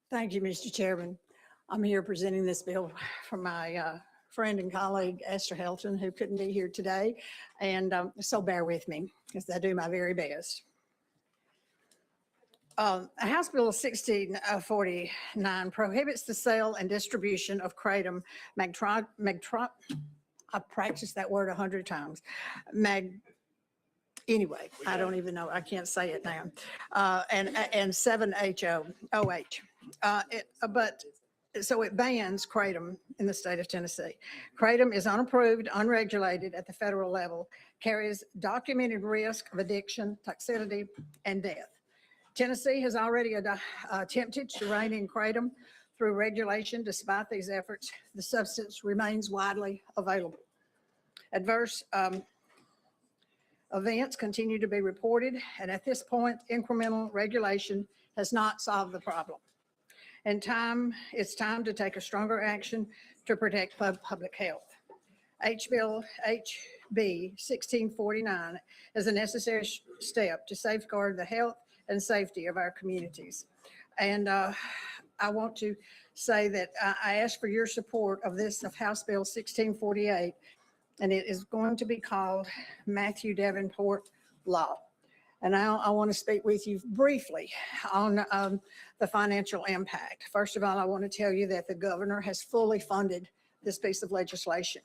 Thank you, Mr. Chairman. I'm here presenting this bill from my friend and colleague, Esther Helton, who couldn't be here today. And so bear with me because I do my very best. House Bill 1649 prohibits the sale and distribution of kratom I practiced that word 100 times. Anyway, I don't even know. I can't say it now. And 7-HO. So it bans kratom in the state of Tennessee. Kratom is unapproved, unregulated at the federal level, carries documented risk of addiction, toxicity, and death. Tennessee has already attempted to rein in kratom through regulation. Despite these efforts, the substance remains widely available. Adverse events continue to be reported, and at this point, incremental regulation has not solved the problem. It's time to take a stronger action to protect public health. HB 1649 is a necessary step to safeguard the health and safety of our communities. And I want to say that I ask for your support of House Bill 1648, and it is going to be called Matthew Davenport Law. And now I want to speak with you briefly on the financial impact. First of all, I want to tell you that the governor has fully funded this piece of legislation.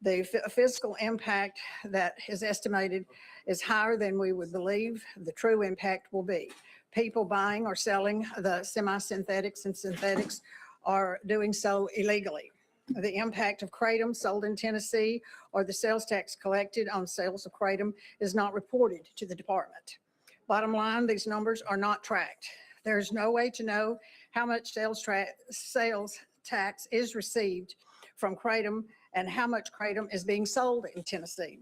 The fiscal impact that is estimated is higher than we would believe the true impact will be. People buying or selling the semi-synthetics and synthetics are doing so illegally. The impact of kratom sold in Tennessee or the sales tax collected on sales of kratom is not reported to the department. Bottom line, these numbers are not tracked. There's no way to know how much sales tax is received from kratom and how much kratom is being sold in Tennessee.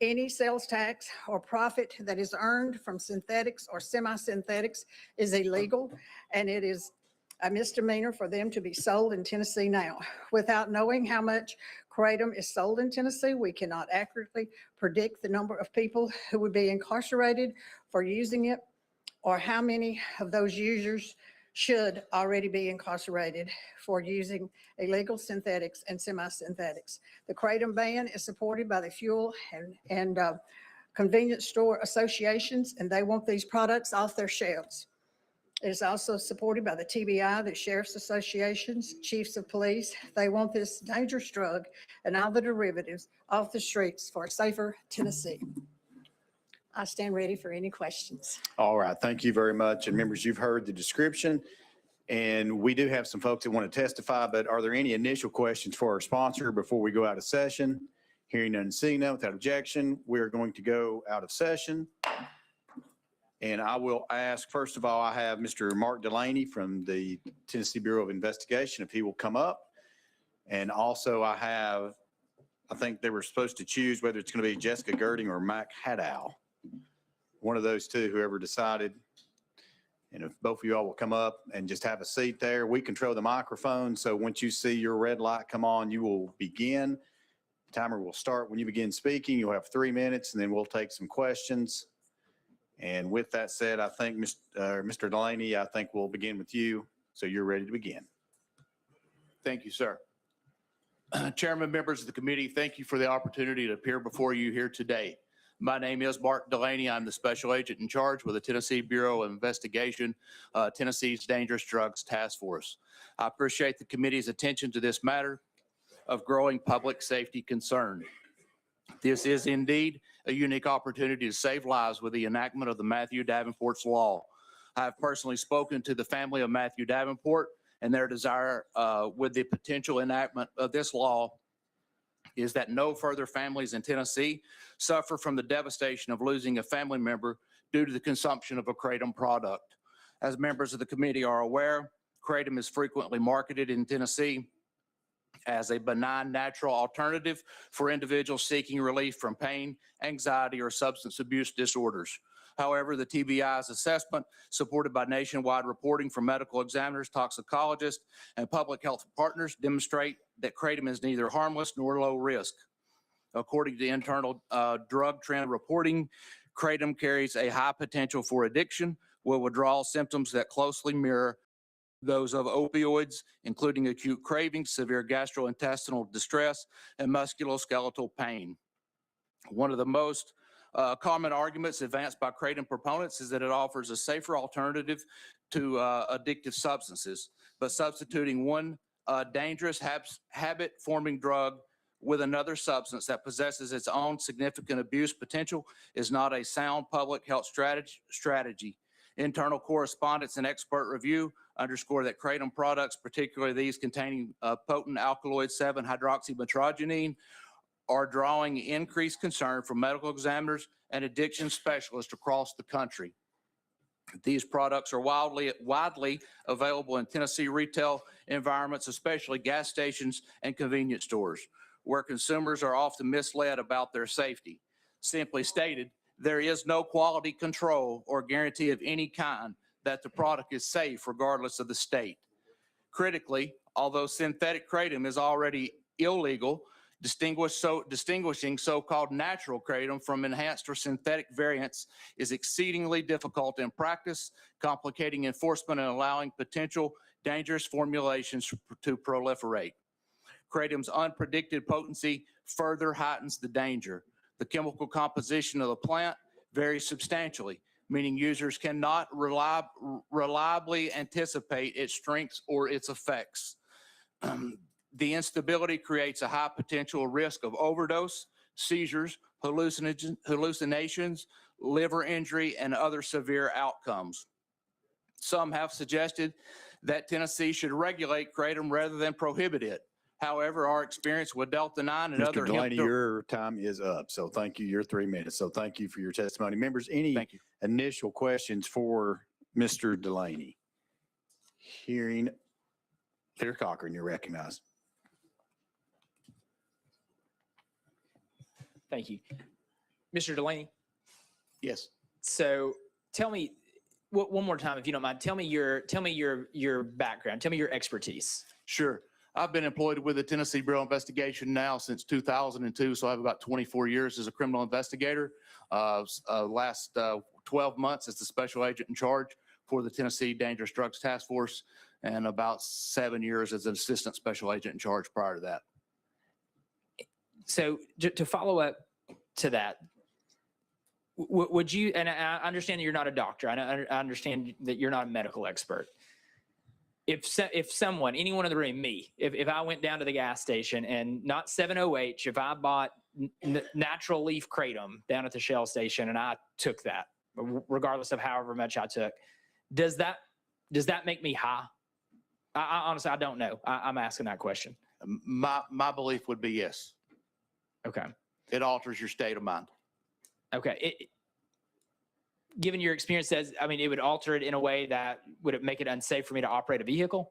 Any sales tax or profit that is earned from synthetics or semi-synthetics is illegal, and it is a misdemeanor for them to be sold in Tennessee now. Without knowing how much kratom is sold in Tennessee, we cannot accurately predict the number of people who would be incarcerated for using it, or how many of those users should already be incarcerated for using illegal synthetics and semi-synthetics. The kratom ban is supported by the fuel and convenience store associations, and they want these products off their shelves. It is also supported by the TBI, the Sheriff's Associations, Chiefs of Police. They want this dangerous drug and all the derivatives off the streets for a safer Tennessee. I stand ready for any questions. All right, thank you very much. And members, you've heard the description, and we do have some folks that want to testify, but are there any initial questions for our sponsor before we go out of session? Hearing none and seeing none, without objection, we're going to go out of session. And I will ask, first of all, I have Mr. Mark Delaney from the Tennessee Bureau of Investigation, if he will come up. And also I think they were supposed to choose whether it's going to be Jessica Girding or Mac Haddow. One of those two, whoever decided. And if both of you all will come up and just have a seat there. We control the microphone, so once you see your red light come on, you will begin. The timer will start when you begin speaking. You'll have 3 minutes, and then we'll take some questions. And with that said, I think Mr. Delaney, I think we'll begin with you, so you're ready to begin. Thank you, sir. Chairman, members of the committee, thank you for the opportunity to appear before you here today. My name is Mark Delaney. I'm the special agent in charge with the Tennessee Bureau of Investigation, Tennessee's Dangerous Drugs Task Force. I appreciate the committee's attention to this matter of growing public safety concern. This is indeed a unique opportunity to save lives with the enactment of the Matthew Davenport's Law. I have personally spoken to the family of Matthew Davenport, and their desire with the potential enactment of this law is that no further families in Tennessee suffer from the devastation of losing a family member due to the consumption of a kratom product. As members of the committee are aware, kratom is frequently marketed in Tennessee as a benign natural alternative for individuals seeking relief from pain, anxiety, or substance abuse disorders. However, the TBI's assessment, supported by nationwide reporting from medical examiners, toxicologists, and public health partners, demonstrate that kratom is neither harmless nor low risk. According to the internal drug trend reporting, kratom carries a high potential for addiction with withdrawal symptoms that closely mirror those of opioids, including acute cravings, severe gastrointestinal distress, and musculoskeletal pain. One of the most common arguments advanced by kratom proponents is that it offers a safer alternative to addictive substances, but substituting one dangerous habit-forming drug with another substance that possesses its own significant abuse potential is not a sound public health strategy. Internal correspondence and expert review underscore that kratom products, particularly these containing potent alkaloid 7-hydroxymetrogenine, are drawing increased concern from medical examiners and addiction specialists across the country. These products are widely available in Tennessee retail environments, especially gas stations and convenience stores, where consumers are often misled about their safety. Simply stated, there is no quality control or guarantee of any kind that the product is safe regardless of the state. Critically, although synthetic kratom is already illegal, distinguishing so-called natural kratom from enhanced or synthetic variants is exceedingly difficult in practice, complicating enforcement and allowing potential dangerous formulations to proliferate. Kratom's unpredicted potency further heightens the danger. The chemical composition of the plant varies substantially, meaning users cannot reliably anticipate its strengths or its effects. The instability creates a high potential risk of overdose, seizures, hallucinations, liver injury, and other severe outcomes. Some have suggested that Tennessee should regulate kratom rather than prohibit it. However, our experience with Delta-9 and Mr. other Delaney, your time is up. So thank you. Your 3 minutes. So thank you for your testimony. Members, any initial questions for Mr. Delaney? Hearing Leader Cochran, you're recognized. Thank you. Mr. Delaney, Yes. so tell me one more time, if you don't mind, tell me your background, tell me your expertise. Sure. I've been employed with the Tennessee Bureau of Investigation now since 2002, so I have about 24 years as a criminal investigator. Last 12 months as the special agent in charge for the Tennessee Dangerous Drugs Task Force, and about 7 years as an assistant special agent in charge prior to that. So to follow up to that, would you, and I understand that you're not a doctor, I understand that you're not a medical expert. If someone, anyone in the room, me, if I went down to the gas station and not 7OH, if I bought natural leaf kratom down at the Shell station and I took that, regardless of however much I took, does that make me high? I honestly, I don't know. I'm asking that question. My belief would be yes. Okay. It alters your state of mind. Okay. Given your experience, it would alter it in a way that would it make it unsafe for me to operate a vehicle?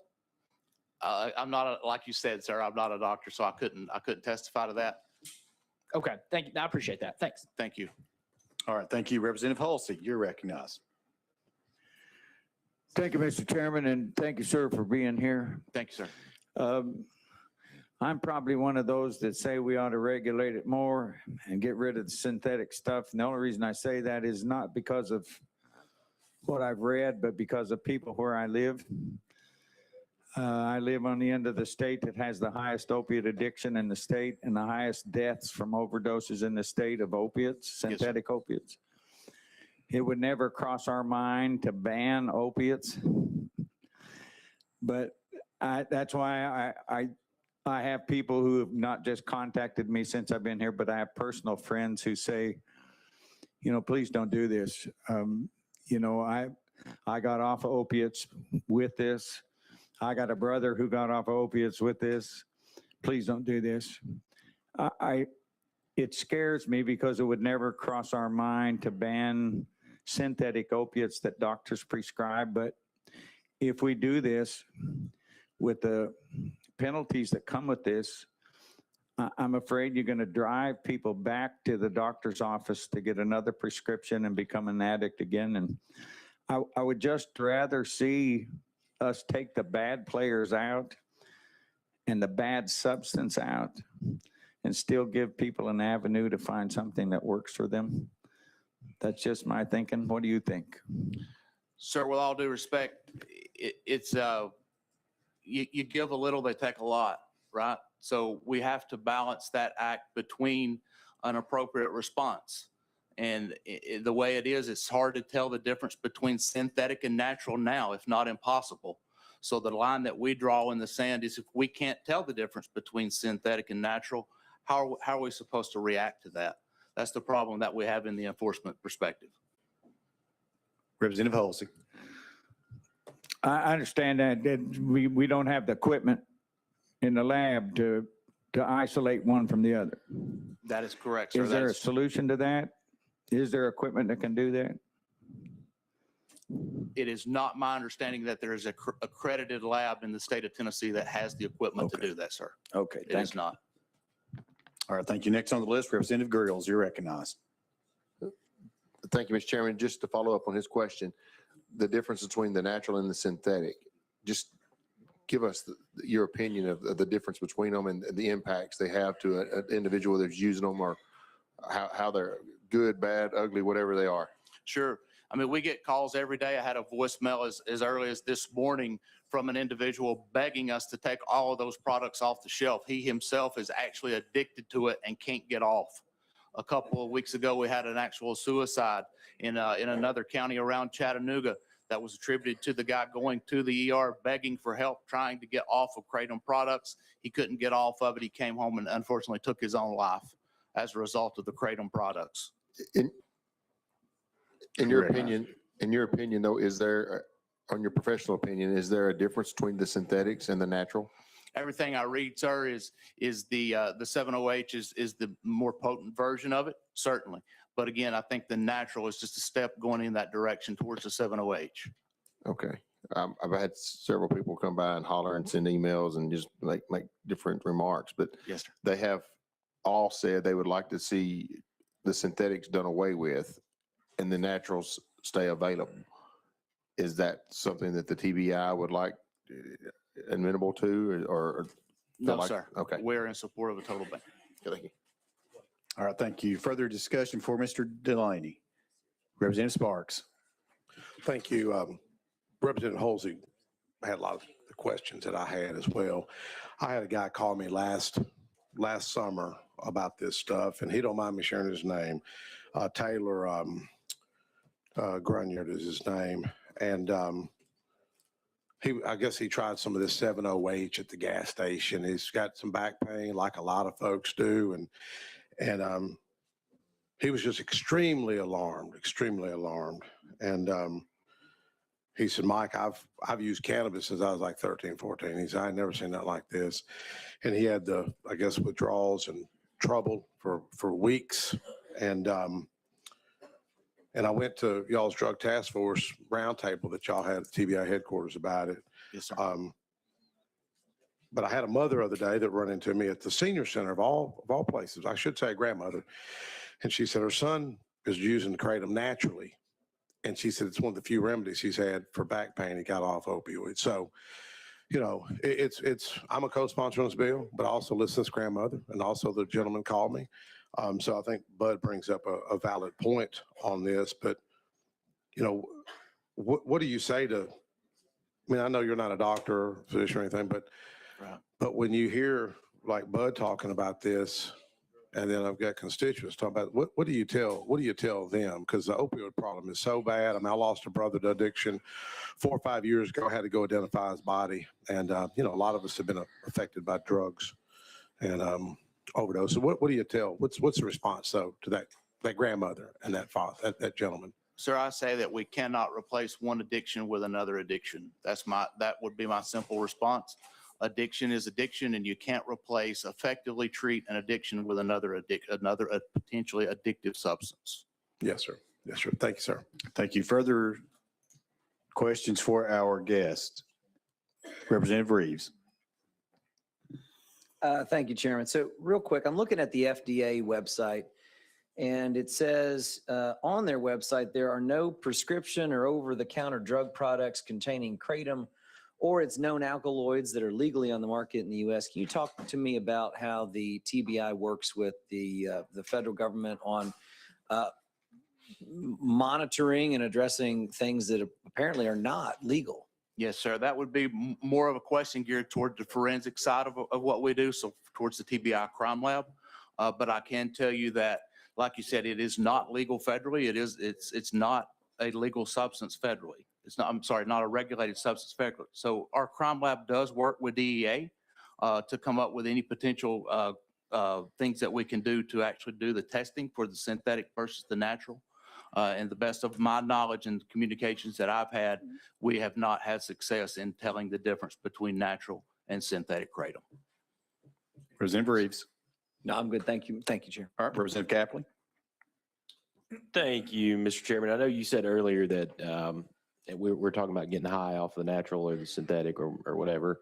I'm not, like you said, sir, I'm not a doctor, so I couldn't testify to that. Okay. Thank you. I appreciate that. Thanks. Thank you. All right. Thank you. Representative Halsey, you're recognized. Thank you, Mr. Chairman, and thank you, sir, for being here. Thank you, sir. I'm probably one of those that say we ought to regulate it more and get rid of the synthetic stuff. And the only reason I say that is not because of what I've read, but because of people where I live. I live on the end of the state that has the highest opiate addiction in the state and the highest deaths from overdoses in the state of opiates, synthetic opiates. It would never cross our mind to ban opiates, but that's why I have people who have not just contacted me since I've been here, but I have personal friends who say, please don't do this. I got off of opiates with this. I got a brother who got off of opiates with this. Please don't do this. It scares me because it would never cross our mind to ban synthetic opiates that doctors prescribe. But if we do this with the penalties that come with this, I'm afraid you're going to drive people back to the doctor's office to get another prescription and become an addict again. And I would just rather see us take the bad players out and the bad substance out and still give people an avenue to find something that works for them. That's just my thinking. What do you think? Sir, with all due respect, it's, you give a little, they take a lot, right? So we have to balance that act between an appropriate response. And the way it is, it's hard to tell the difference between synthetic and natural now, if not impossible. So the line that we draw in the sand is if we can't tell the difference between synthetic and natural, how are we supposed to react to that? That's the problem that we have in the enforcement perspective. Representative Halsey. I understand that we don't have the equipment in the lab to isolate one from the other. That is correct, sir. Is there a That is- solution to that? Is there equipment that can do that? It is not my understanding that there is a accredited lab in the state of Tennessee that has the equipment to Okay. do that, sir. Okay, It is not. All right, thank you. Next on the list, Representative Grills, you're recognized. Thank you, Mr. Chairman. Just to follow up on his question, the difference between the natural and the synthetic, just give us your opinion of the difference between them and the impacts they have to an individual that's using them, or how they're good, bad, ugly, whatever they are. Sure. I mean, we get calls every day. I had a voicemail as early as this morning from an individual begging us to take all of those products off the shelf. He himself is actually addicted to it and can't get off. A couple of weeks ago, we had an actual suicide in another county around Chattanooga that was attributed to the guy going to the ER, begging for help, trying to get off of Kratom products. He couldn't get off of it. He came home and unfortunately took his own life as a result of the Kratom products. In your Recognized. opinion, though, is there, on your professional opinion, is there a difference between the synthetics and the natural? Everything I read, sir, is the 7-OH is the more potent version of it, certainly. But again, I think the natural is just a step going in that direction towards the 7-OH. Okay. I've had several people come by and holler and send emails and just make different remarks, but Yes, sir. they have all said they would like to see the synthetics done away with and the naturals stay available. Is that something that the TBI would like amenable to, or? No, like- sir. Okay. We're in support of a total ban. Thank you. All right, thank you. Further discussion for Mr. Delaney. Representative Sparks. Thank you. Representative Halsey had a lot of the questions that I had as well. I had a guy call me last summer about this stuff, and he don't mind me sharing his name. Taylor Grunyard is his name. And I guess he tried some of this 7-OH at the gas station. He's got some back pain like a lot of folks do. And he was just extremely alarmed. And he said, Mike, I've used cannabis since I was like 13, 14. He said, I never seen nothing like this. And he had I guess, withdrawals and trouble for weeks. And I went to y'all's drug task force roundtable that y'all had at TBI headquarters about it. Yes, sir. But I had a mother the other day that run into me at the senior center of all places. I should say a grandmother. And she said her son is using the Kratom naturally. And she said it's one of the few remedies he's had for back pain. He got off opioids. So, you know, I'm a co-sponsor on this bill, but I also listen to this grandmother, and also the gentleman called me. So I think Bud brings up a valid point on this, but, you know, what do you say to, I mean, I know you're not a doctor, physician or anything, but Right. when you hear like Bud talking about this, and then I've got constituents talking about, what do you tell them? Because the opioid problem is so bad. I mean, I lost a brother to addiction 4 or 5 years ago. I had to go identify his body. And, you know, a lot of us have been affected by drugs and overdose. So what do you tell? What's the response, though, to that grandmother and that father, that gentleman? Sir, I say that we cannot replace one addiction with another addiction. That would be my simple response. Addiction is addiction, and you can't effectively treat an addiction with another potentially addictive substance. Yes, sir. Yes, sir. Thank you, sir. Thank you. Further questions for our guest? Representative Reeves. Thank you, Chairman. So real quick, I'm looking at the FDA website, and it says on their website, there are no prescription or over-the-counter drug products containing kratom or its known alkaloids that are legally on the market in the U.S. Can you talk to me about how the TBI works with the federal government on monitoring and addressing things that apparently are not legal? Yes, sir. That would be more of a question geared toward the forensic side of what we do, so towards the TBI Crime Lab. But I can tell you that, like you said, it is not legal federally. It's not a legal substance federally. It's not, I'm sorry, not a regulated substance federally. So our crime lab does work with DEA to come up with any potential things that we can do to actually do the testing for the synthetic versus the natural. And the best of my knowledge and communications that I've had, we have not had success in telling the difference between natural and synthetic kratom. Representative Reeves. No, I'm good. Thank you. Thank you, Chair. All right, Representative Capley. Thank you, Mr. Chairman. I know you said earlier that we're talking about getting high off the natural or the synthetic or whatever.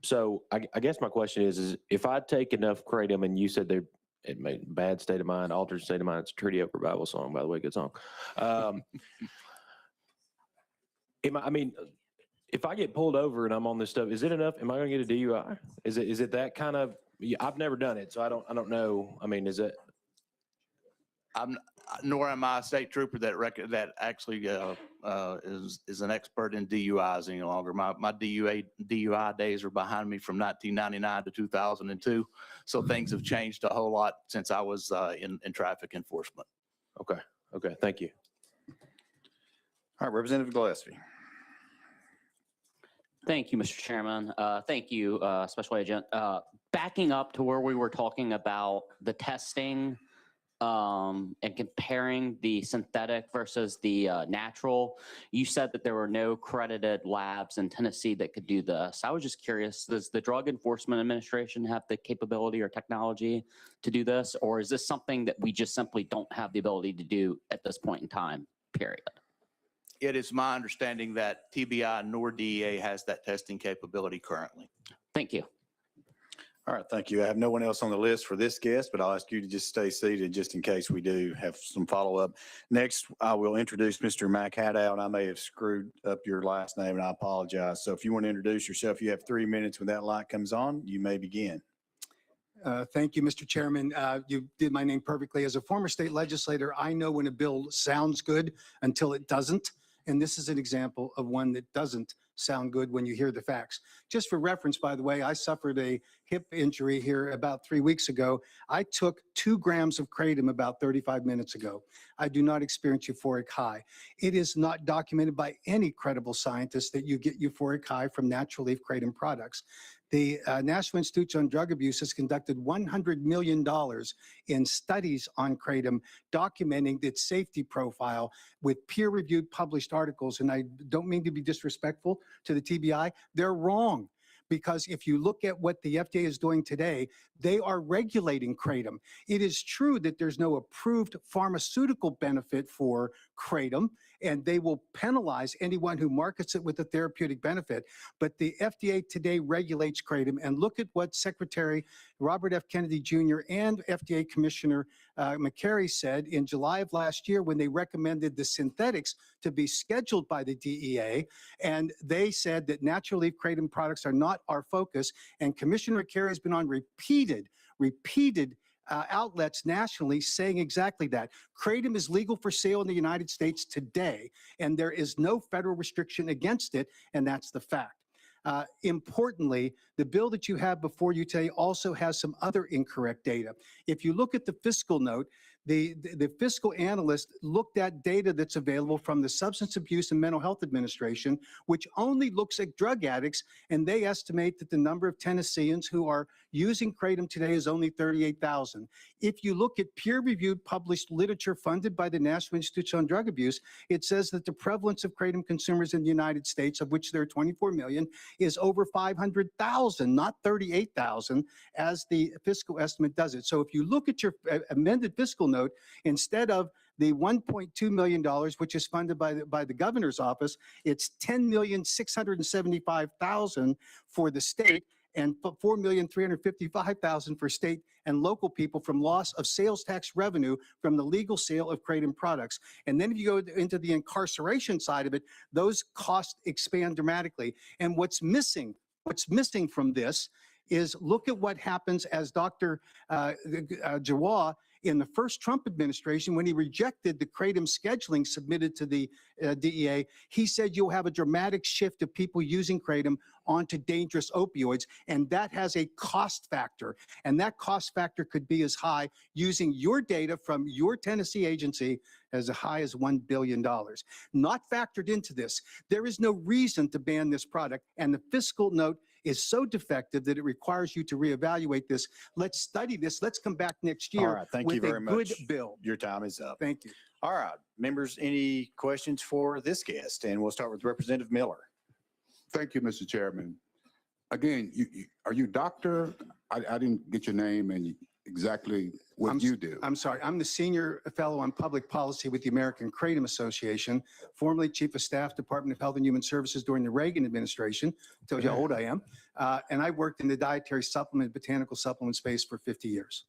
So I guess my question is if I take enough kratom, and you said it made bad state of mind, altered state of mind. It's a Treaty Oak Revival song, by the way, good song. I mean, if I get pulled over and I'm on this stuff, is it enough? Am I going to get a DUI? Is it that kind of? I've never done it, so I don't know. I mean, is it? Nor am I a state trooper that actually is an expert in DUIs any longer. My DUI days are behind me from 1999 to 2002. So things have changed a whole lot since I was in traffic enforcement. Okay. Thank you. All right, Representative Gillespie. Thank you, Mr. Chairman. Thank you, Special Agent. Backing up to where we were talking about the testing and comparing the synthetic versus the natural, you said that there were no credited labs in Tennessee that could do this. I was just curious, does the Drug Enforcement Administration have the capability or technology to do this? Or is this something that we just simply don't have the ability to do at this point in time, period? It is my understanding that TBI nor DEA has that testing capability currently. Thank you. All right, thank you. I have no one else on the list for this guest, but I'll ask you to just stay seated just in case we do have some follow-up. Next, I will introduce Mr. Mac Haddow, and I may have screwed up your last name, and I apologize. So if you want to introduce yourself, you have 3 minutes. When that light comes on, you may begin. Thank you, Mr. Chairman. You did my name perfectly. As a former state legislator, I know when a bill sounds good until it doesn't. And this is an example of one that doesn't sound good when you hear the facts. Just for reference, by the way, I suffered a hip injury here about 3 weeks ago. I took 2 grams of kratom about 35 minutes ago. I do not experience euphoric high. It is not documented by any credible scientist that you get euphoric high from natural leaf kratom products. The National Institute on Drug Abuse has conducted $100 million in studies on kratom, documenting its safety profile with peer-reviewed published articles. And I don't mean to be disrespectful to the TBI. They're wrong. Because if you look at what the FDA is doing today, they are regulating kratom. It is true that there's no approved pharmaceutical benefit for kratom, and they will penalize anyone who markets it with a therapeutic benefit. But the FDA today regulates kratom, and look at what Secretary Robert F. Kennedy Jr. and FDA Commissioner McCary said in July of last year when they recommended the synthetics to be scheduled by the DEA. And they said that natural leaf kratom products are not our focus. And Commissioner McCary has been on repeated outlets nationally saying exactly that. Kratom is legal for sale in the United States today, and there is no federal restriction against it, and that's the fact. Importantly, the bill that you have before you today also has some other incorrect data. If you look at the fiscal note, the fiscal analyst looked at data that's available from the Substance Abuse and Mental Health Administration, which only looks at drug addicts, and they estimate that the number of Tennesseans who are using kratom today is only 38,000. If you look at peer-reviewed published literature funded by the National Institute on Drug Abuse, it says that the prevalence of kratom consumers in the United States, of which there are 24 million, is over 500,000, not 38,000, as the fiscal estimate does it. So if you look at your amended fiscal note, instead of the $1.2 million, which is funded by the governor's office, it's $10,675,000 for the state and $4,355,000 for state and local people from loss of sales tax revenue from the legal sale of kratom products. And then if you go into the incarceration side of it, those costs expand dramatically. And what's missing from this is look at what happens as Dr. Jawad in the first Trump administration, when he rejected the kratom scheduling submitted to the DEA, he said you'll have a dramatic shift of people using kratom onto dangerous opioids, and that has a cost factor. And that cost factor could be as high, using your data from your Tennessee agency, as high as $1 billion. Not factored into this. There is no reason to ban this product, and the fiscal note is so defective that it requires you to reevaluate this. Let's study this. Let's come back next All year right, thank you with a very good much. bill. Your time is up. Thank you. All right, members, any questions for this guest? And we'll start with Representative Miller. Thank you, Mr. Chairman. Again, are you doctor? I didn't get your name and exactly what you do. I'm sorry. I'm the senior fellow on public policy with the American Kratom Association, formerly chief of staff, Department of Health and Human Services during the Reagan administration. Tells you how old I am. And I worked in the dietary supplement, botanical supplement space for 50 years.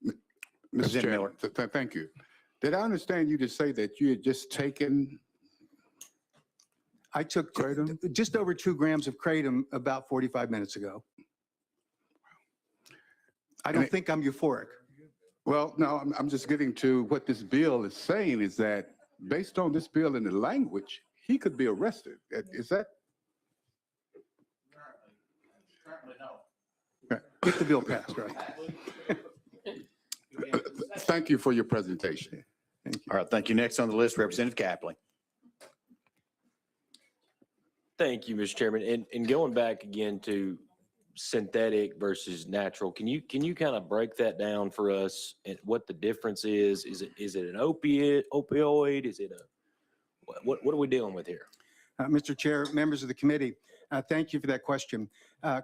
Mr. Representative Chairman, thank you. Did I understand you to say that you had just taken I took kratom? just over 2 grams of kratom about 45 minutes ago. I don't think I'm euphoric. Well, no, I'm just getting to what this bill is saying is that based on this bill and the language, he could be arrested. Is that? Get the bill passed, right? Thank you for your presentation. All right, thank you. Next on the list, Representative Capley. Thank you, Mr. Chairman. And going back again to synthetic versus natural, can you kind of break that down for us and what the difference is? Is it an opioid? Is it what are we dealing with here? Mr. Chair, members of the committee, thank you for that question.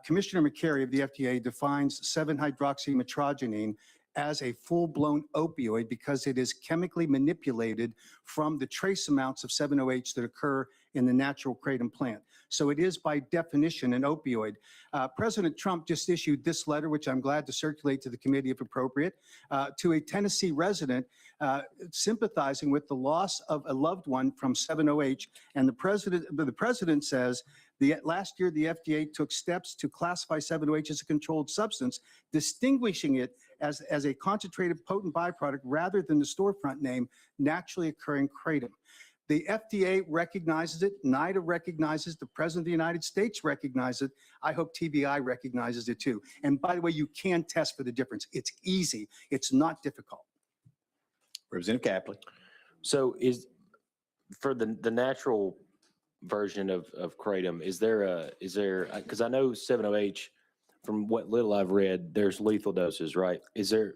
Commissioner McCary of the FDA defines 7-hydroxymetrogenine as a full-blown opioid because it is chemically manipulated from the trace amounts of 7-OH that occur in the natural kratom plant. So it is by definition an opioid. President Trump just issued this letter, which I'm glad to circulate to the committee if appropriate, to a Tennessee resident sympathizing with the loss of a loved one from 7-OH. And the president says, last year, the FDA took steps to classify 7-OH as a controlled substance, distinguishing it as a concentrated potent byproduct rather than the storefront name, naturally occurring kratom. The FDA recognizes it, NIDA recognizes, the President of the United States recognizes it. I hope TBI recognizes it too. And by the way, you can test for the difference. It's easy. It's not difficult. Representative Capley. So for the natural version of kratom, is there, because I know 7-OH, from what little I've read, there's lethal doses, right? Is there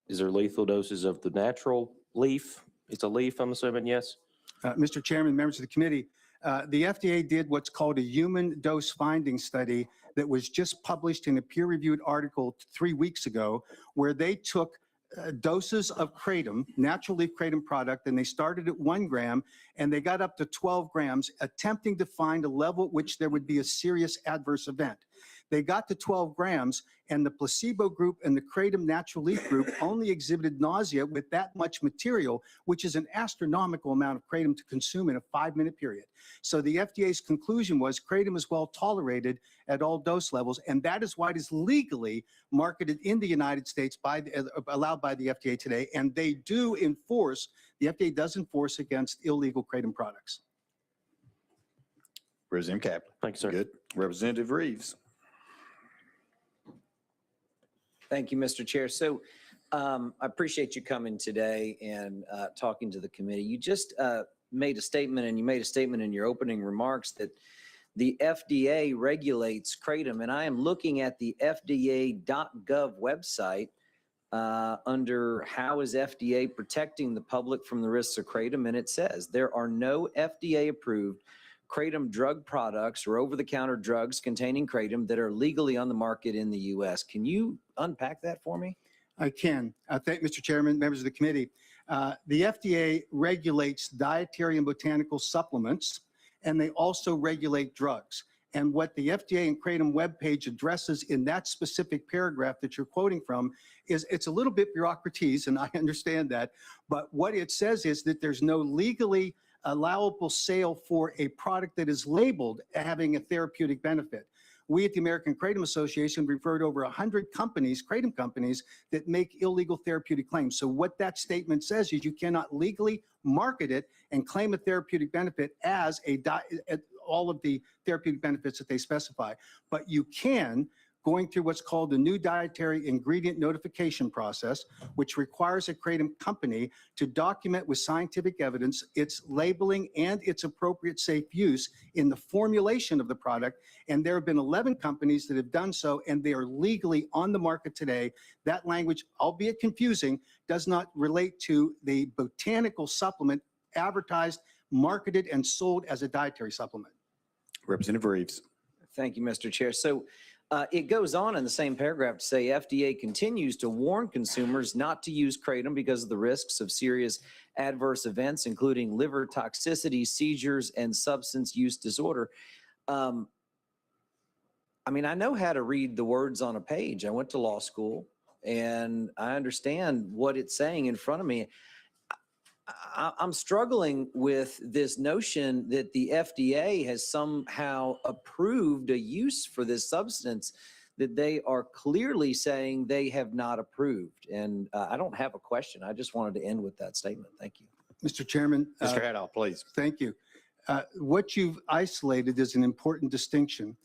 lethal doses of the natural leaf? It's a leaf, I'm assuming, yes? Mr. Chairman, members of the committee, the FDA did what's called a human dose finding study that was just published in a peer-reviewed article 3 weeks ago, where they took doses of kratom, natural leaf kratom product, and they started at 1 gram and they got up to 12 grams, attempting to find a level at which there would be a serious adverse event. They got to 12 grams, and the placebo group and the kratom natural leaf group only exhibited nausea with that much material, which is an astronomical amount of kratom to consume in a 5-minute period. So the FDA's conclusion was kratom is well tolerated at all dose levels, and that is why it is legally marketed in the United States, allowed by the FDA today, and they do enforce, the FDA does enforce against illegal kratom products. Representative Capley. Thank you, sir. Good. Representative Reeves. Thank you, Mr. Chair. So I appreciate you coming today and talking to the committee. You just made a statement, and you made a statement in your opening remarks that the FDA regulates kratom, and I am looking at the FDA.gov website under how is FDA protecting the public from the risks of kratom, and it says there are no FDA-approved kratom drug products or over-the-counter drugs containing kratom that are legally on the market in the U.S. Can you unpack that for me? I can. Thank Mr. Chairman, members of the committee. The FDA regulates dietary and botanical supplements, and they also regulate drugs. And what the FDA and Kratom webpage addresses in that specific paragraph that you're quoting from is it's a little bit bureaucratese, and I understand that. But what it says is that there's no legally allowable sale for a product that is labeled having a therapeutic benefit. We at the American Kratom Association referred over 100 companies, kratom companies, that make illegal therapeutic claims. So what that statement says is you cannot legally market it and claim a therapeutic benefit as all of the therapeutic benefits that they specify. But you can, going through what's called the new dietary ingredient notification process, which requires a kratom company to document with scientific evidence its labeling and its appropriate safe use in the formulation of the product. And there have been 11 companies that have done so, and they are legally on the market today. That language, albeit confusing, does not relate to the botanical supplement advertised, marketed, and sold as a dietary supplement. Representative Reeves. Thank you, Mr. Chair. So it goes on in the same paragraph to say FDA continues to warn consumers not to use kratom because of the risks of serious adverse events, including liver toxicity, seizures, and substance use disorder. I mean, I know how to read the words on a page. I went to law school and I understand what it's saying in front of me. I'm struggling with this notion that the FDA has somehow approved a use for this substance that they are clearly saying they have not approved. And I don't have a question. I just wanted to end with that statement. Thank you. Mr. Chairman. Mr. Haddow, please. Thank you. What you've isolated is an important distinction.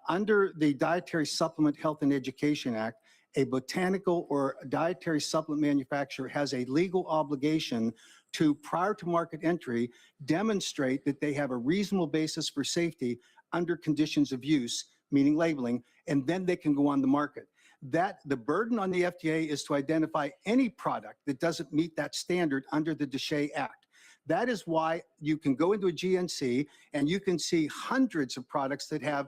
Under the Dietary Supplement Health and Education Act, a botanical or dietary supplement manufacturer has a legal obligation to, prior to market entry, demonstrate that they have a reasonable basis for safety under conditions of use, meaning labeling, and then they can go on the market. That the burden on the FDA is to identify any product that doesn't meet that standard under the DSHEA Act. That is why you can go into a GNC and you can see hundreds of products that have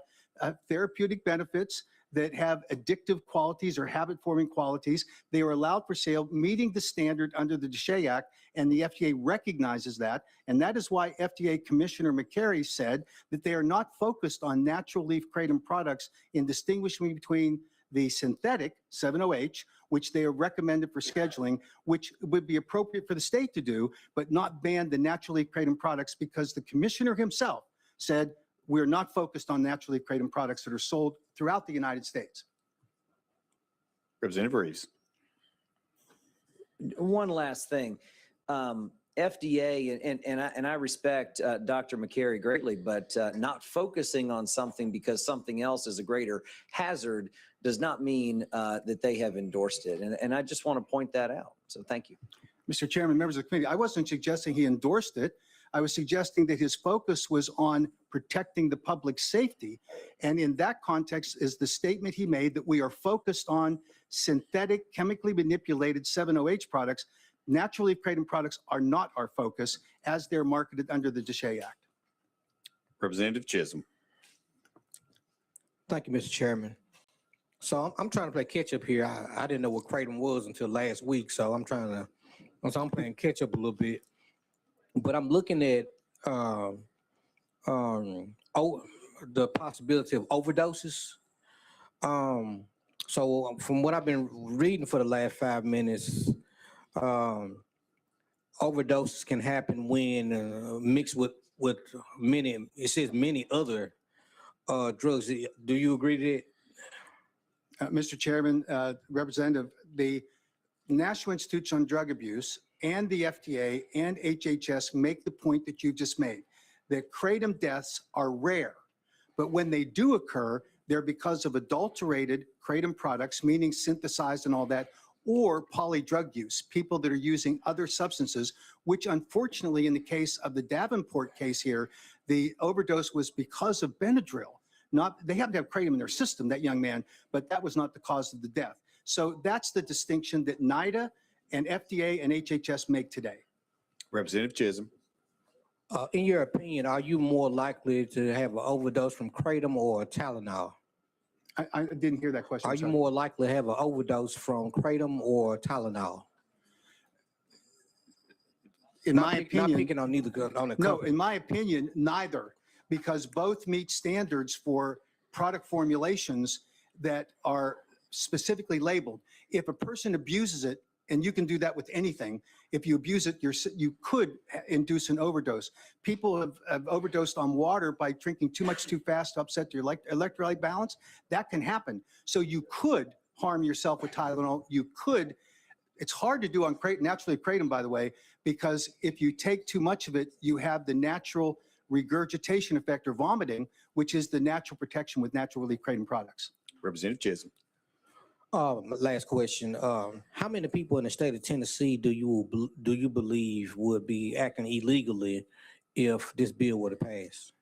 therapeutic benefits, that have addictive qualities or habit-forming qualities. They are allowed for sale, meeting the standard under the DSHEA Act, and the FDA recognizes that. And that is why FDA Commissioner McCary said that they are not focused on natural leaf kratom products in distinguishing between the synthetic 7-OH, which they are recommended for scheduling, which would be appropriate for the state to do, but not ban the natural leaf kratom products, because the commissioner himself said we're not focused on natural leaf kratom products that are sold throughout the United States. Representative Reeves. One last thing. FDA, and I respect Dr. McCary greatly, but not focusing on something because something else is a greater hazard does not mean that they have endorsed it. And I just want to point that out. So thank you. Mr. Chairman, members of the committee, I wasn't suggesting he endorsed it. I was suggesting that his focus was on protecting the public safety. And in that context is the statement he made that we are focused on synthetic, chemically manipulated 7-OH products. Natural leaf kratom products are not our focus as they're marketed under the DSHEA Act. Representative Chisholm. Thank you, Mr. Chairman. So I'm trying to play catch up here. I didn't know what kratom was until last week, so I'm playing catch up a little bit. But I'm looking at the possibility of overdoses. So from what I've been reading for the last 5 minutes, overdoses can happen when mixed with many, it says many other drugs. Do you agree to that? Mr. Chairman, Representative, the National Institute on Drug Abuse and the FDA and HHS make the point that you just made, that kratom deaths are rare, but when they do occur, they're because of adulterated kratom products, meaning synthesized and all that, or polydrug use, people that are using other substances, which unfortunately in the case of the Davenport case here, the overdose was because of Benadryl. They happen to have kratom in their system, that young man, but that was not the cause of the death. So that's the distinction that NIDA and FDA and HHS make today. Representative Chisholm. In your opinion, are you more likely to have an overdose from kratom or Tylenol? I didn't hear that question. Are you more likely to have an overdose from kratom or Tylenol? In my opinion, not picking on neither on the no, company. in my opinion, neither, because both meet standards for product formulations that are specifically labeled. If a person abuses it, and you can do that with anything. If you abuse it, you could induce an overdose. People have overdosed on water by drinking too much too fast to upset your electrolyte balance. That can happen. So you could harm yourself with Tylenol. You could. It's hard to do on naturally kratom, by the way, because if you take too much of it, you have the natural regurgitation effect or vomiting, which is the natural protection with natural relief kratom products. Representative Chisholm. Last question. How many people in the state of Tennessee do you believe would be acting illegally if this bill were to pass?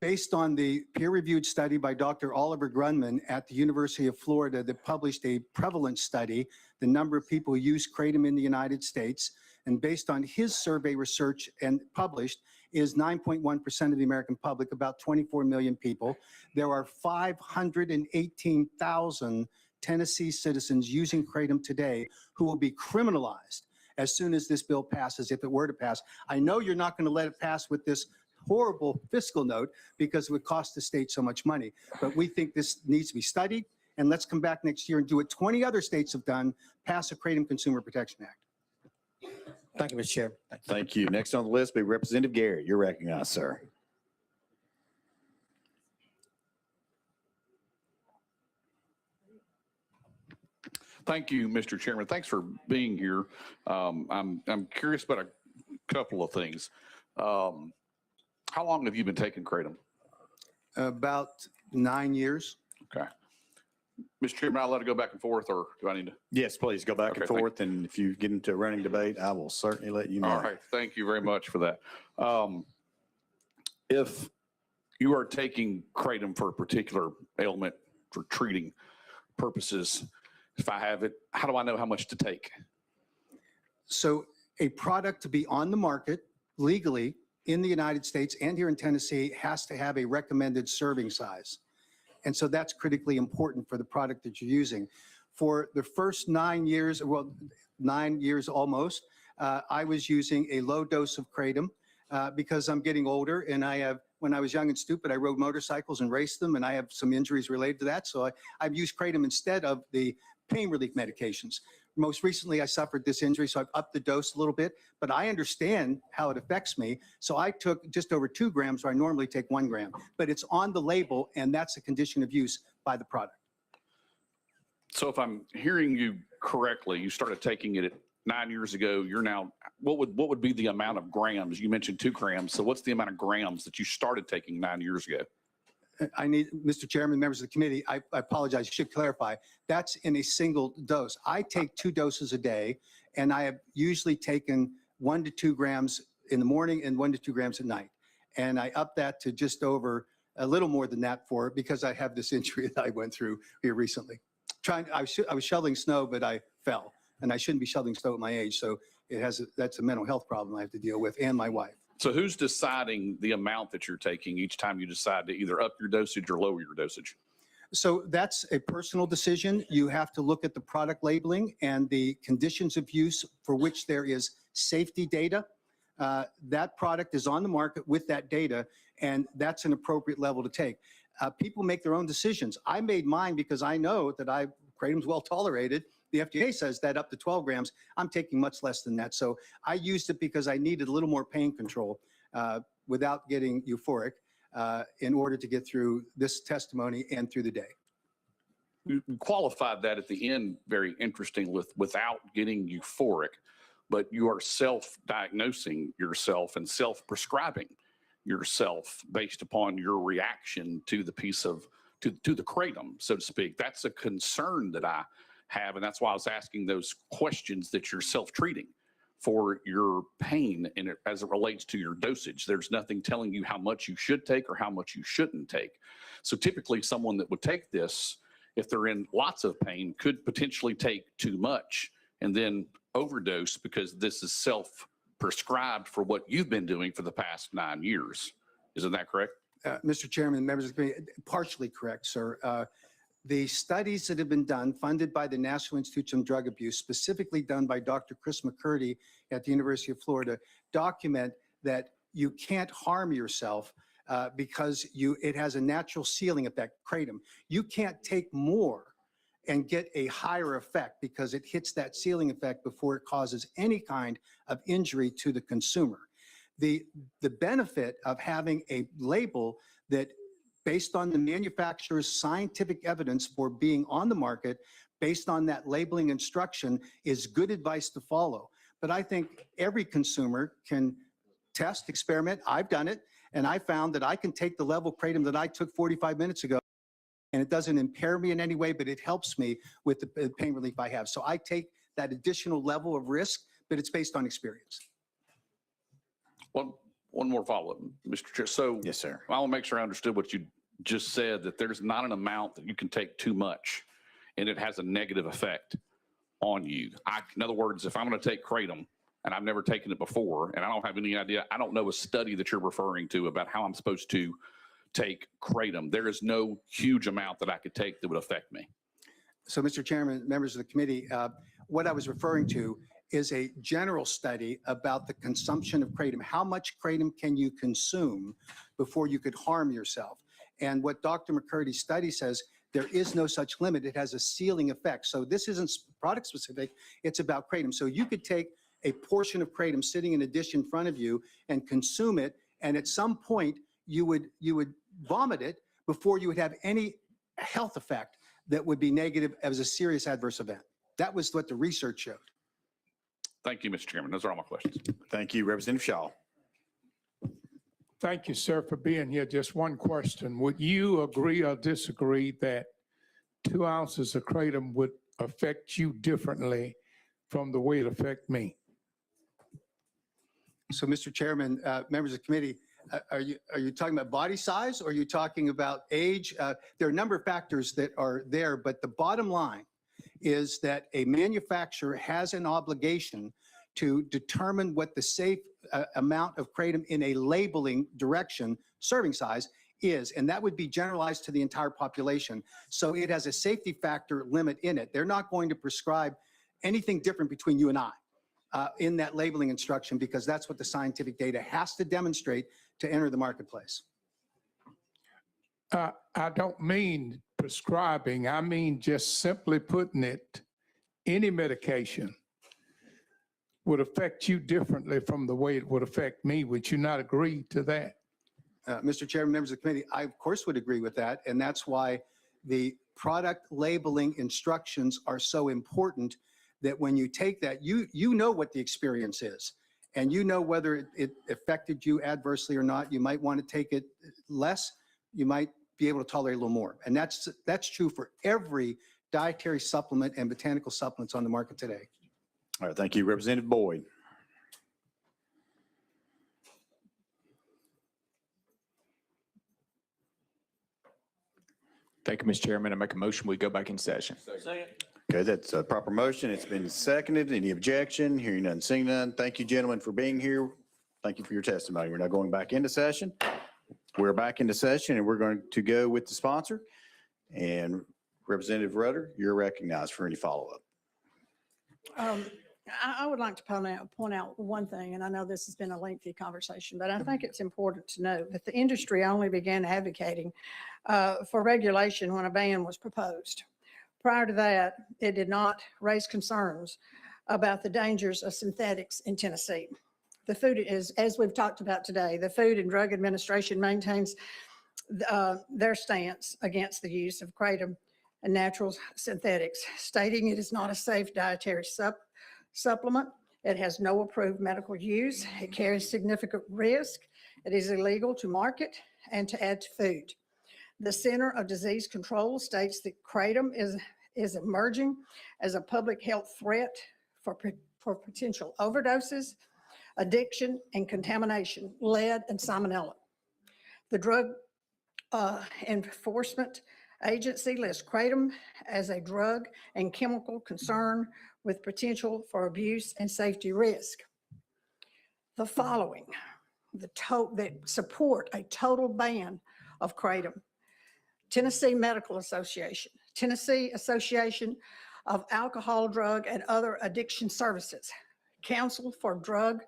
Based on the peer-reviewed study by Dr. Oliver Grunman at the University of Florida that published a prevalence study, the number of people who use kratom in the United States, and based on his survey research and published, is 9.1% of the American public, about 24 million people. There are 518,000 Tennessee citizens using kratom today who will be criminalized as soon as this bill passes, if it were to pass. I know you're not going to let it pass with this horrible fiscal note because it would cost the state so much money. But we think this needs to be studied, and let's come back next year and do what 20 other states have done, pass a Kratom Consumer Protection Act. Thank you, Mr. Chair. Thank you. Next on the list will be Representative Garrett. You're recognized, sir. Thank you, Mr. Chairman. Thanks for being here. I'm curious about a couple of things. How long have you been taking kratom? About 9 years. Okay. Mr. Chairman, I'll let it go back and forth, or do I need to? Yes, please go back Okay, and thank forth. And if you get into a running debate, I will certainly let you know. All right. Thank you very much for that. If you are taking kratom for a particular ailment for treating purposes, if I have it, how do I know how much to take? So a product to be on the market legally in the United States and here in Tennessee has to have a recommended serving size. And so that's critically important for the product that you're using. For the first 9 years, well, 9 years almost, I was using a low dose of kratom because I'm getting older, and when I was young and stupid, I rode motorcycles and raced them, and I have some injuries related to that. So I've used kratom instead of the pain relief medications. Most recently, I suffered this injury, so I've upped the dose a little bit, but I understand how it affects me. So I took just over 2 grams where I normally take 1 gram, but it's on the label, and that's a condition of use by the product. So if I'm hearing you correctly, you started taking it 9 years ago. You're now, what would be the amount of grams? You mentioned 2 grams. So what's the amount of grams that you started taking 9 years ago? I need, Mr. Chairman, members of the committee, I apologize, I should clarify. That's in a single dose. I take 2 doses a day, and I have usually taken 1 to 2 grams in the morning and 1 to 2 grams at night. And I up that to just over a little more than that because I have this injury that I went through here recently. I was shoveling snow, but I fell, and I shouldn't be shoveling snow at my age. So that's a mental health problem I have to deal with, and my wife. So who's deciding the amount that you're taking each time you decide to either up your dosage or lower your dosage? So that's a personal decision. You have to look at the product labeling and the conditions of use for which there is safety data. That product is on the market with that data, and that's an appropriate level to take. People make their own decisions. I made mine because I know that kratom's well tolerated. The FDA says that up to 12 grams, I'm taking much less than that. So I used it because I needed a little more pain control without getting euphoric in order to get through this testimony and through the day. You qualified that at the end very interesting without getting euphoric, but you are self-diagnosing yourself and self-prescribing yourself based upon your reaction to the piece of, to the kratom, so to speak. That's a concern that I have, and that's why I was asking those questions that you're self-treating for your pain and as it relates to your dosage. There's nothing telling you how much you should take or how much you shouldn't take. So typically someone that would take this, if they're in lots of pain, could potentially take too much and then overdose because this is self-prescribed for what you've been doing for the past 9 years. Isn't that correct? Mr. Chairman, members of the committee, partially correct, sir. The studies that have been done, funded by the National Institute on Drug Abuse, specifically done by Dr. Chris McCurdy at the University of Florida, document that you can't harm yourself because it has a natural sealing effect, kratom. You can't take more and get a higher effect because it hits that ceiling effect before it causes any kind of injury to the consumer. The benefit of having a label that based on the manufacturer's scientific evidence for being on the market, based on that labeling instruction, is good advice to follow. But I think every consumer can test, experiment. I've done it, and I found that I can take the level kratom that I took 45 minutes ago, and it doesn't impair me in any way, but it helps me with the pain relief I have. So I take that additional level of risk, but it's based on experience. One more follow-up, Mr. Chair. So Yes, sir. I want to make sure I understood what you just said, that there's not an amount that you can take too much and it has a negative effect on you. In other words, if I'm going to take kratom and I've never taken it before and I don't have any idea, I don't know a study that you're referring to about how I'm supposed to take kratom. There is no huge amount that I could take that would affect me. So, Mr. Chairman, members of the committee, what I was referring to is a general study about the consumption of kratom. How much kratom can you consume before you could harm yourself? And what Dr. McCurdy's study says, there is no such limit. It has a ceiling effect. So this isn't product specific, it's about kratom. So you could take a portion of kratom sitting in a dish in front of you and consume it, and at some point you would vomit it before you would have any health effect that would be negative as a serious adverse event. That was what the research showed. Thank you, Mr. Chairman. Those are all my questions. Thank you, Representative Shaw. Thank you, sir, for being here. Just one question. Would you agree or disagree that 2 ounces of kratom would affect you differently from the way it affect me? So, Mr. Chairman, members of the committee, are you talking about body size or are you talking about age? There are a number of factors that are there, but the bottom line is that a manufacturer has an obligation to determine what the safe amount of kratom in a labeling direction, serving size, is, and that would be generalized to the entire population. So it has a safety factor limit in it. They're not going to prescribe anything different between you and I in that labeling instruction, because that's what the scientific data has to demonstrate to enter the marketplace. I don't mean prescribing. I mean just simply putting it, any medication would affect you differently from the way it would affect me. Would you not agree to that? Mr. Chairman, members of the committee, I of course would agree with that. And that's why the product labeling instructions are so important, that when you take that, you know what the experience is, and you know whether it affected you adversely or not. You might want to take it less. You might be able to tolerate a little more. And that's true for every dietary supplement and botanical supplements on the market today. All right, thank you, Representative Boyd. Thank you, Mr. Chairman. I make a motion, we go back in session. Okay, that's a proper motion. It's been seconded. Any objection? Hearing none, seeing none. Thank you, gentlemen, for being here. Thank you for your testimony. We're now going back into session. We're back into session, and we're going to go with the sponsor. And Representative Rudder, you're recognized for any follow-up. I would like to point out one thing, and I know this has been a lengthy conversation, but I think it's important to note that the industry only began advocating for regulation when a ban was proposed. Prior to that, it did not raise concerns about the dangers of synthetics in Tennessee. The food is, as we've talked about today, the Food and Drug Administration maintains their stance against the use of kratom and natural synthetics, stating it is not a safe dietary supplement. It has no approved medical use. It carries significant risk. It is illegal to market and to add to food. The Center of Disease Control states that kratom is emerging as a public health threat for potential overdoses, addiction, and contamination, lead and salmonella. The Drug Enforcement Agency lists kratom as a drug and chemical concern with potential for abuse and safety risk. The following, that support a total ban of kratom: Tennessee Medical Association, Tennessee Association of Alcohol, Drug, and Other Addiction Services, Council for Drug,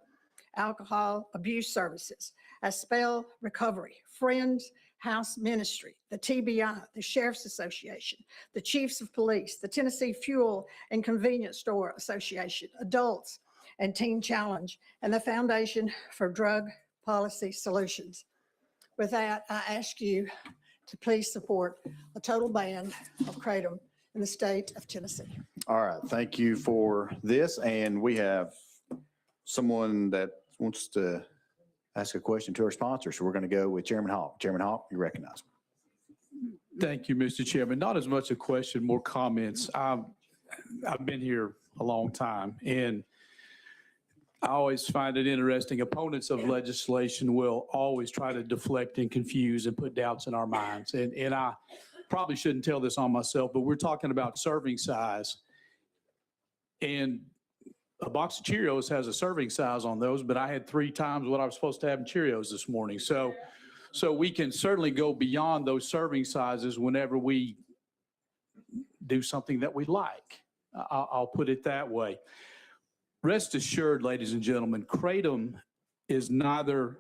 Alcohol Abuse Services, as Spell Recovery, Friends House Ministry, the TBI, the Sheriff's Association, the Chiefs of Police, the Tennessee Fuel and Convenience Store Association, Adults and Teen Challenge, and the Foundation for Drug Policy Solutions. With that, I ask you to please support a total ban of kratom in the state of Tennessee. All right, thank you for this. And we have someone that wants to ask a question to our sponsor. So we're going to go with Chairman Hawk. Chairman Hawk, you recognize. Thank you, Mr. Chairman. Not as much a question, more comments. I've been here a long time, and I always find it interesting. Opponents of legislation will always try to deflect and confuse and put doubts in our minds. And I probably shouldn't tell this on myself, but we're talking about serving size. And a box of Cheerios has a serving size on those, but I had 3 times what I was supposed to have in Cheerios this morning. So we can certainly go beyond those serving sizes whenever we do something that we like. I'll put it that way. Rest assured, ladies and gentlemen, kratom is neither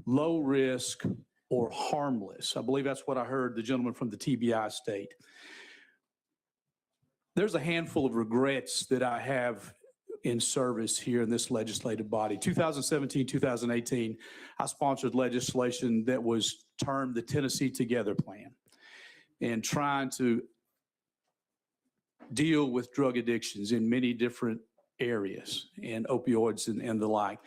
low risk or harmless. I believe that's what I heard the gentleman from the TBI state. There's a handful of regrets that I have in service here in this legislative body. 2017, 2018, I sponsored legislation that was termed the Tennessee Together Plan, and trying to deal with drug addictions in many different areas and opioids and the like.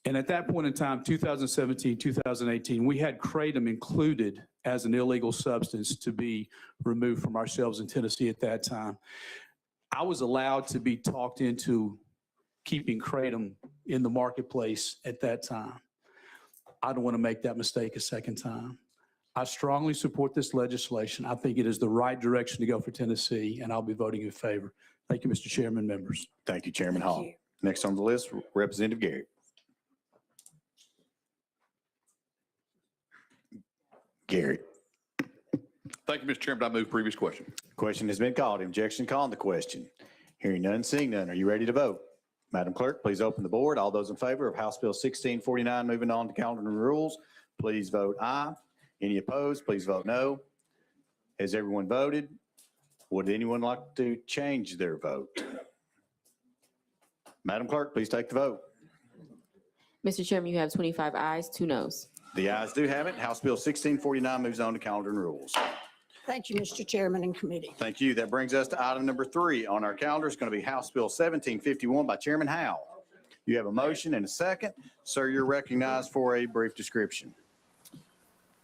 And at that point in time, 2017, 2018, we had kratom included as an illegal substance to be removed from our shelves in Tennessee at that time. I was allowed to be talked into keeping kratom in the marketplace at that time. I don't want to make that mistake a second time. I strongly support this legislation. I think it is the right direction to go for Tennessee, and I'll be voting in favor. Thank you, Mr. Chairman, members. Thank you, Chairman Hall. Next on the list, Representative Garrett. Garrett. Thank you, Mr. Chairman. I move previous question. Question has been called. Objection calling the question. Hearing none, seeing none. Are you ready to vote? Madam Clerk, please open the board. All those in favor of House Bill 1649, moving on to calendar and rules, please vote aye. Any opposed, please vote no. Has everyone voted? Would anyone like to change their vote? Madam Clerk, please take the vote. Mr. Chairman, you have 25 ayes, 2 noes. The ayes do have it. House Bill 1649 moves on to calendar and rules. Thank you, Mr. Chairman and committee. Thank you. That brings us to item number 3 on our calendar. It's going to be House Bill 1751 by Chairman Howell. You have a motion and a second. Sir, you're recognized for a brief description.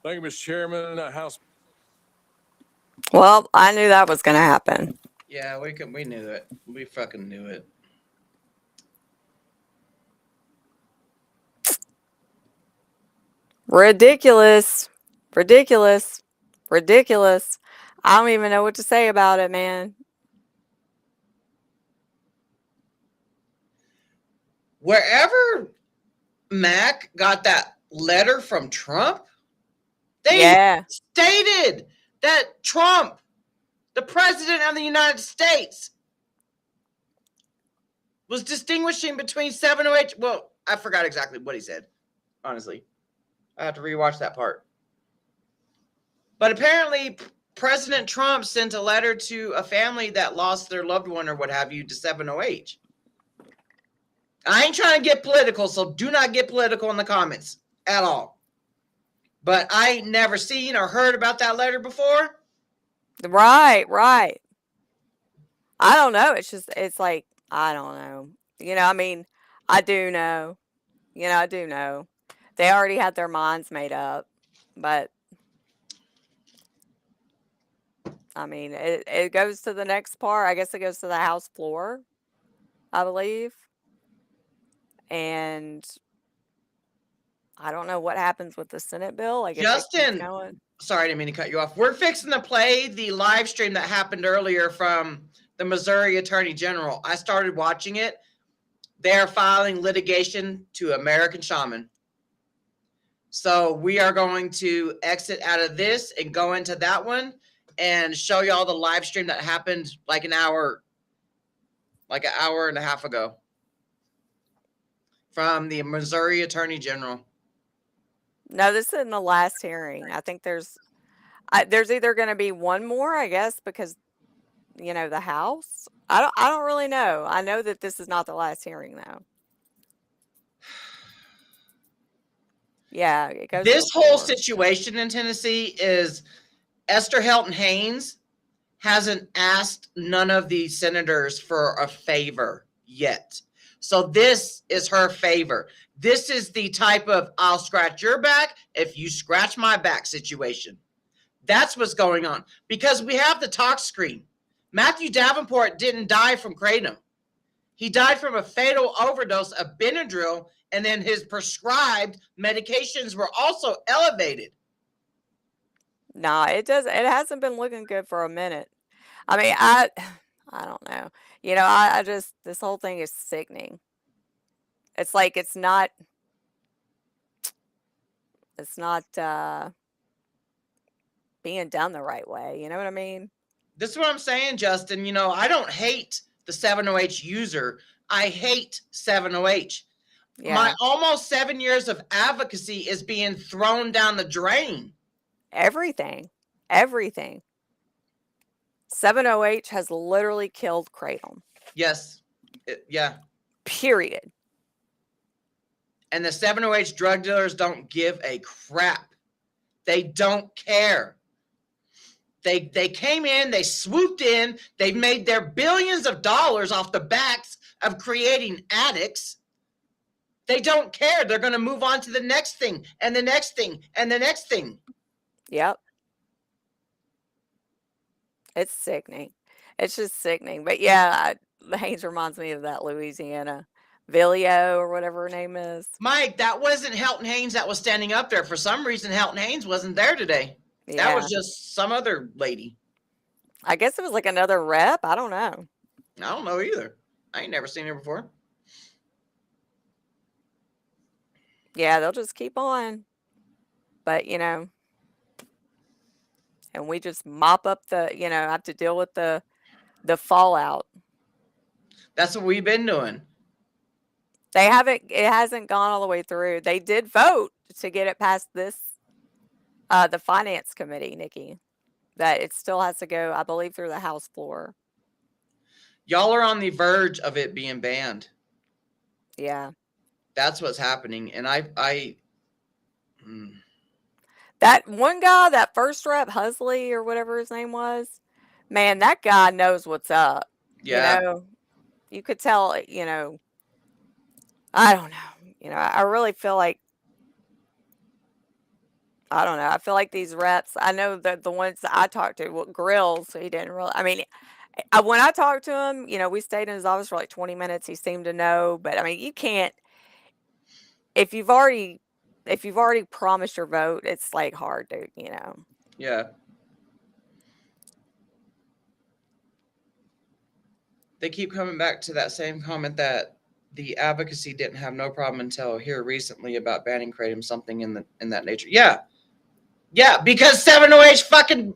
Thank you, Mr. Chairman. House. Well, I knew that was going to happen. Yeah, we knew it. We fucking knew it. Ridiculous. Ridiculous. Ridiculous. I don't even know what to say about it, man. Wherever Mac got that letter from Trump, they stated that Trump, the president of the United States, was distinguishing between 708. Well, I forgot exactly what he said, honestly. I have to rewatch that part. But apparently, President Trump sent a letter to a family that lost their loved one or what have you to 708. I ain't trying to get political, so do not get political in the comments at all. But I ain't never seen or heard about that letter before. Right, right. I don't know. It's like, I don't know. You know, I mean, I do know. You know, I do know. They already had their minds made up, but I mean, it goes to the next part. I guess it goes to the House floor, I believe. And I don't know what happens with the Senate bill. Like, Justin, sorry, I didn't mean to cut you off. We're fixing to play the live stream that happened earlier from the Missouri Attorney General. I started watching it. They're filing litigation to American Shaman. So we are going to exit out of this and go into that one and show y'all the live stream that happened like an hour and a half ago from the Missouri Attorney General. No, this isn't the last hearing. I think there's either going to be one more, I guess, because the House. I don't really know. I know that this is not the last hearing though. Yeah, it goes. to This the whole floor. situation in Tennessee is Esther Helton Haynes hasn't asked none of the senators for a favor yet. So this is her favor. This is the type of I'll scratch your back if you scratch my back situation. That's what's going on because we have the talk screen. Matthew Davenport didn't die from kratom. He died from a fatal overdose of Benadryl, and then his prescribed medications were also elevated. Nah, it hasn't been looking good for a minute. I mean, I don't know. I just, this whole thing is sickening. It's like it's not being done the right way. You know what I mean? This is what I'm saying, Justin. I don't hate the 7-OH user. I hate 7-OH. Yeah. My almost 7 years of advocacy is being thrown down the drain. Everything. 7-OH has literally killed kratom. Yes. Yeah. Period. And the 7-OH drug dealers don't give a crap. They don't care. They came in, they swooped in, they made their billions of dollars off the backs of creating addicts. They don't care. They're going to move on to the next thing and the next thing and the next thing. Yep. It's sickening. It's just sickening. But yeah, the Haynes reminds me of that Louisiana Vilio or whatever her name is. Mike, that wasn't Helton Haynes that was standing up there. For some reason, Helton Haynes wasn't there today. That was just some other lady. I guess it was like another rep. I don't know. I don't know either. I ain't never seen her before. Yeah, they'll just keep on. But, and we just mop up have to deal with the fallout. That's what we've been doing. It hasn't gone all the way through. They did vote to get it past this, the finance committee, Nikki, that it still has to go, I believe, through the House floor. Y'all are on the verge of it being banned. Yeah. That's what's happening. And that one guy, that first rep, Husley or whatever his name was, man, that guy knows what's up. Yeah. You could tell, I don't know. I really feel like, I don't know. I feel like these reps, I know that the ones that I talked to, Grills, he didn't really, I mean, when I talked to him, we stayed in his office for like 20 minutes. He seemed to know, but I mean, you can't, if you've already promised your vote, it's like hard to, Yeah. They keep coming back to that same comment that the advocacy didn't have no problem until here recently about banning kratom, something in that nature. Yeah. Yeah, because 7-OH fucking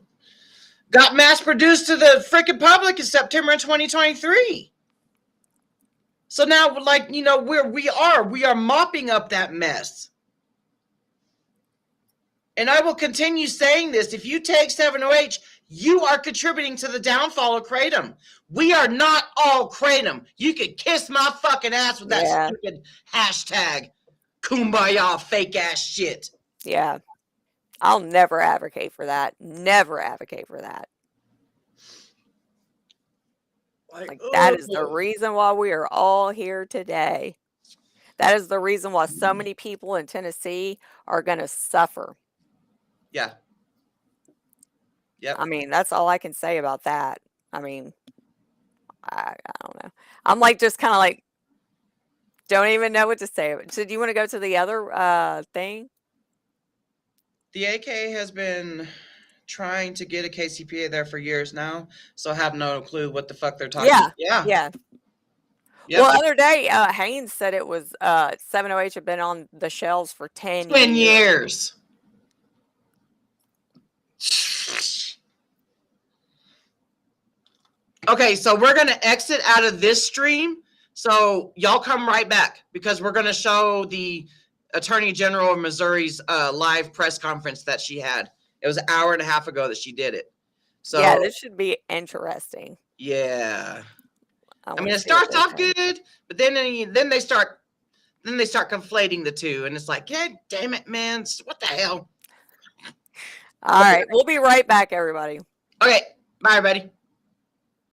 got mass produced to the freaking public in September 2023. So now, like, we are mopping up that mess. And I will continue saying this. If you take 7-OH, you are contributing to the downfall of kratom. We are not all kratom. You can kiss my fucking ass with that stupid hashtag kumbaya fake ass shit. Yeah. I'll never advocate for that. Never advocate for that. Like that is the reason why we are all here today. That is the reason why so many people in Tennessee are going to suffer. Yeah. Yep. I mean, that's all I can say about that. I mean, I don't know. I'm like, just kind of like, don't even know what to say. So do you want to go to the other thing? The AK has been trying to get a KCPA there for years now, so I have no clue what the fuck they're talking about. Yeah. Yep. Well, the other day, Haynes said it was 7-OH had been on the shelves for 10 years. Okay, so we're going to exit out of this stream. So y'all come right back because we're going to show the Attorney General of Missouri's live press conference that she had. It was an hour and a half ago that she did it. So Yeah, this should be interesting. yeah. I mean, wanna it see what starts they off say. good, but then they start conflating the two, and it's like, God damn it, man! What the hell? All right. We'll be right back, everybody. Okay, bye, everybody.